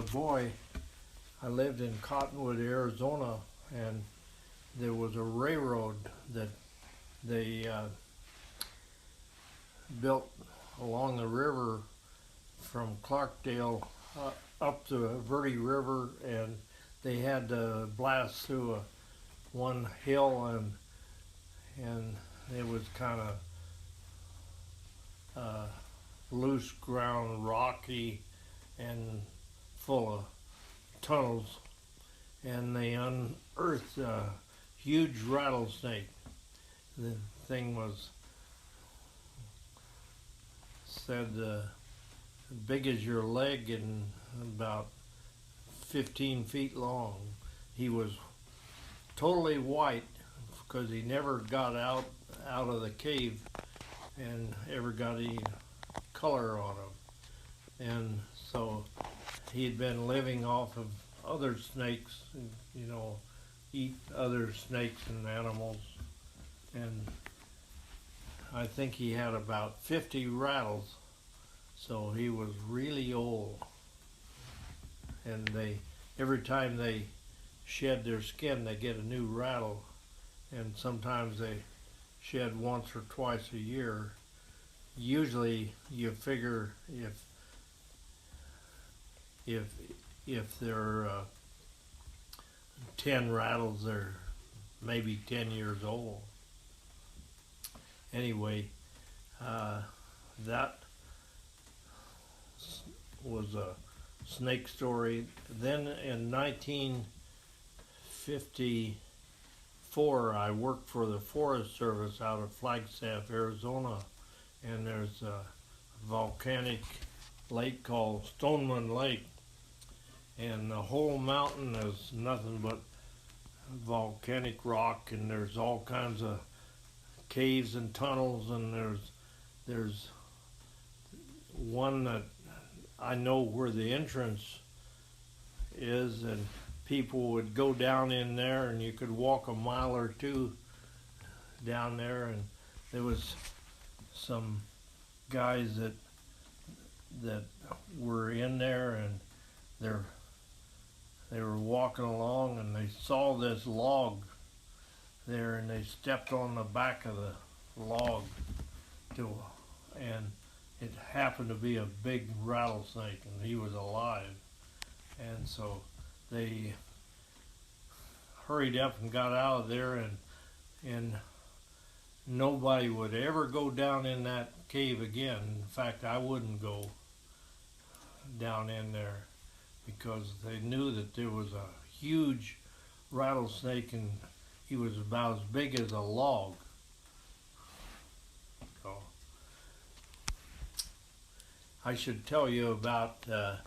Boy, I lived in Cottonwood, Arizona, and there was a railroad that they built along the river from Clarkdale up the Verde River, and they had to blast through one hill, and it was kind of loose ground, rocky, and full of tunnels, and they unearthed a huge rattlesnake. The thing was said big as your leg and about 15 feet long. He was totally white because he never got out of the cave and ever got any color on him. And so he'd been living off of other snakes, eat other snakes and animals. And I think he had about 50 rattles, so he was really old. And every time they shed their skin, they get a new rattle, and sometimes they shed once or twice a year. Usually, you figure if there are 10 rattles, they're maybe 10 years old. Anyway, that was a snake story. Then in 1954, I worked for the Forest Service out of Flagstaff, Arizona, and there's a volcanic lake called Stoneman Lake, and the whole mountain is nothing but volcanic rock, and there's all kinds of caves and tunnels, and there's one that I know where the entrance is, and people would go down in there, and you could walk a mile or two down there, and there was some guys that were in there, and they were walking along, and they saw this log there, and they stepped on the back of the log and it happened to be a big rattlesnake, and he was alive. And so they hurried up and got out of there, and nobody would ever go down in that cave again. In fact, I wouldn't go down in there because they knew that there was a huge rattlesnake, and he was about as big as a log. So I should tell you about